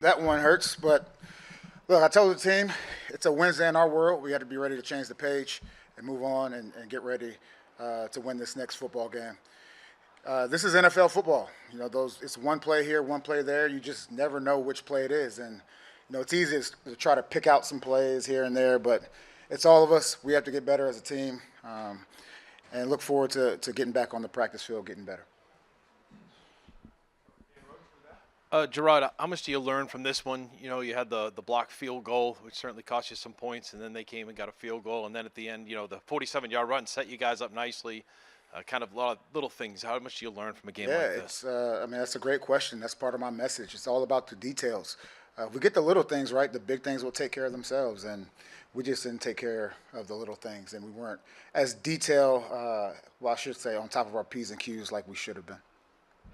That one hurts, but look, I told the team it's a Wednesday in our world. We got to be ready to change the page and move on and get ready to win this next football game. This is NFL football. It's one play here, one play there. You just never know which play it is, and it's easy to try to pick out some plays here and there, but it's all of us. We have to get better as a team, and look forward to getting back on the practice field, getting better. Jerod, how much do you learn from this one? You had the blocked field goal, which certainly cost you some points, and then they came and got a field goal, and then at the end, the 47-yard run set you guys up nicely. Kind of a lot of little things. How much do you learn from a game like this? That's a great question. That's part of my message. It's all about the details. If we get the little things right, the big things will take care of themselves, and we just didn't take care of the little things, and we weren't as detailed, I should say, on top of our P's and Q's like we should have been,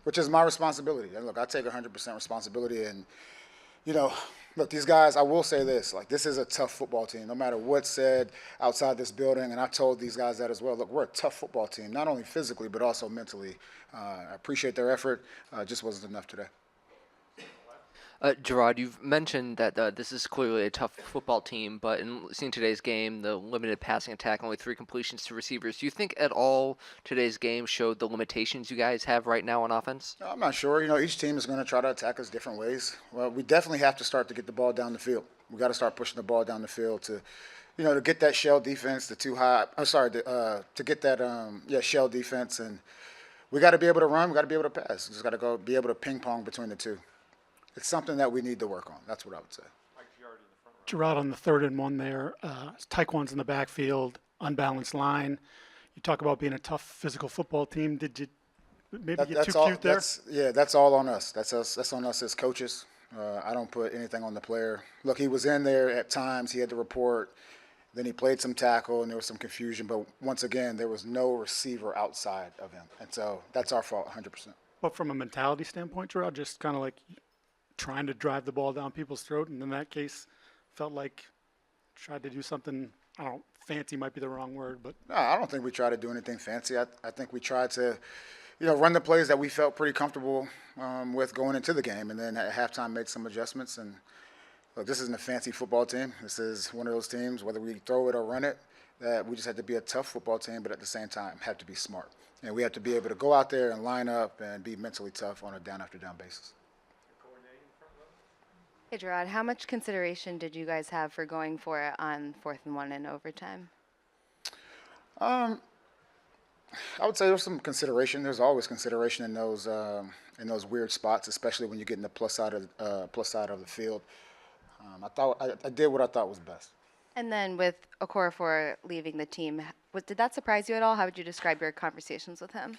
which is my responsibility. And look, I take 100% responsibility. And, look, these guys, I will say this, this is a tough football team, no matter what's said outside this building. And I told these guys that as well. Look, we're a tough football team, not only physically, but also mentally. I appreciate their effort. Just wasn't enough today. Jerod, you've mentioned that this is clearly a tough football team, but in seeing today's game, the limited passing attack, only 3 completions to receivers, do you think at all today's game showed the limitations you guys have right now on offense? No, I'm not sure. Each team is going to try to attack us different ways. Well, we definitely have to start to get the ball down the field. We got to start pushing the ball down the field to get that shell defense, to get that shell defense, and we got to be able to run. We got to be able to pass. We just got to be able to ping pong between the two. It's something that we need to work on. That's what I would say. Jerod, on the 3rd and 1 there, Taekwon's in the backfield, unbalanced line. You talk about being a tough physical football team. Did you maybe get too cute there? That's all on us. That's us. That's on us as coaches. I don't put anything on the player. Look, he was in there at times. He had to report. Then he played some tackle, and there was some confusion. But once again, there was no receiver outside of him. And so that's our fault, 100%. But from a mentality standpoint, Jerod, just kind of like trying to drive the ball down people's throat, and in that case, felt like tried to do something, fancy might be the wrong word, but. No, I don't think we tried to do anything fancy. I think we tried to, run the plays that we felt pretty comfortable with going into the game, and then at halftime made some adjustments. And look, this isn't a fancy football team. This is one of those teams, whether we throw it or run it, that we just had to be a tough football team, but at the same time have to be smart. And we have to be able to go out there and line up and be mentally tough on a down-after-down basis. Hey, Jerod, how much consideration did you guys have for going for it on 4th and 1 in overtime? I would say there's some consideration. There's always consideration in those weird spots, especially when you get in the plus side of the field. I did what I thought was best. And then with Okorafor leaving the team, did that surprise you at all? How would you describe your conversations with him?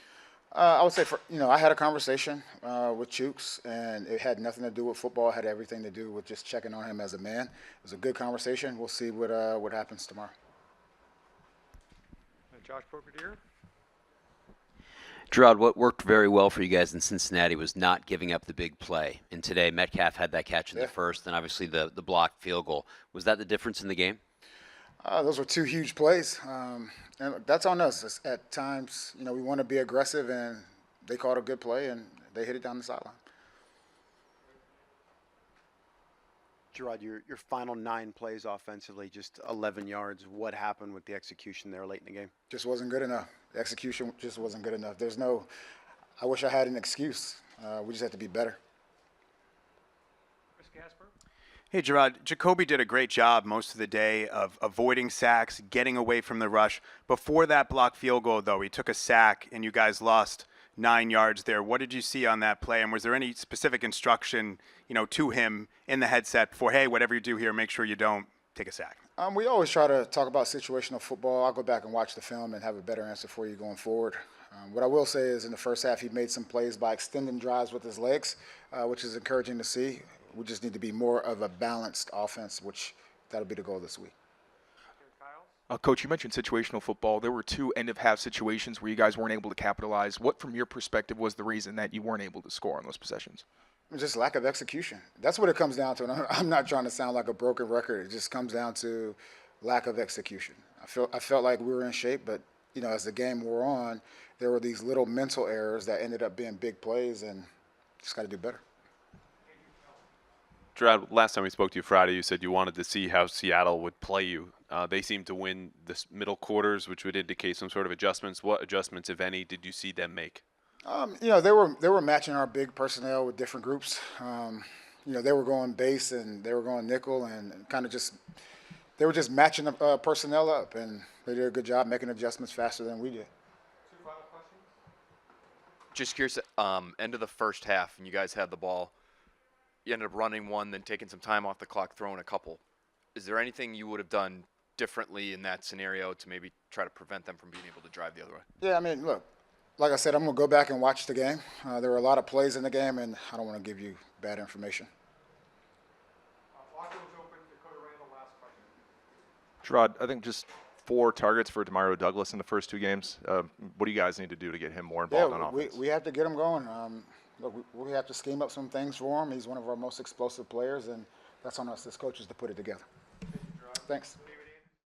I would say, I had a conversation with Chooks, and it had nothing to do with football. It had everything to do with just checking on him as a man. It was a good conversation. We'll see what happens tomorrow. Josh Brigadier. Jerod, what worked very well for you guys in Cincinnati was not giving up the big play. And today, Metcalf had that catch in the first, and obviously the blocked field goal. Was that the difference in the game? Those were 2 huge plays. And that's on us. At times, we want to be aggressive, and they called a good play, and they hit it down the sideline. Jerod, your final 9 plays offensively, just 11 yards. What happened with the execution there late in the game? Just wasn't good enough. The execution just wasn't good enough. I wish I had an excuse. We just had to be better. Hey, Jerod, Jacoby did a great job most of the day of avoiding sacks, getting away from the rush. Before that blocked field goal, though, he took a sack, and you guys lost 9 yards there. What did you see on that play, and was there any specific instruction, to him in the headset for, hey, whatever you do here, make sure you don't take a sack? We always try to talk about situational football. I'll go back and watch the film and have a better answer for you going forward. What I will say is in the first half, he made some plays by extending drives with his legs, which is encouraging to see. We just need to be more of a balanced offense, which that'll be the goal this week. Coach, you mentioned situational football. There were 2 end-of-half situations where you guys weren't able to capitalize. What, from your perspective, was the reason that you weren't able to score on those possessions? Just lack of execution. That's what it comes down to. And I'm not trying to sound like a broken record. It just comes down to lack of execution. I felt like we were in shape, but as the game wore on, there were these little mental errors that ended up being big plays, and just got to do better. Gerard, last time we spoke to you Friday, you said you wanted to see how Seattle would play you. They seemed to win the middle quarters, which would indicate some sort of adjustments. What adjustments, if any, did you see them make? They were matching our big personnel with different groups. They were going base and they were going nickel and kind of they were just matching the personnel up, and they did a good job making adjustments faster than we did. Just curious, end of the first half, and you guys had the ball. You ended up running one, then taking some time off the clock, throwing a couple. Is there anything you would have done differently in that scenario to maybe try to prevent them from being able to drive the other way? Yeah, look, like I said, I'm going to go back and watch the game. There were a lot of plays in the game, and I don't want to give you bad information. Jerod, I think just 4 targets for Demario Douglas in the first 2 games. What do you guys need to do to get him more involved on offense? We have to get him going. Look, we have to scheme up some things for him. He's one of our most explosive players, and that's on us as coaches to put it together. Thanks.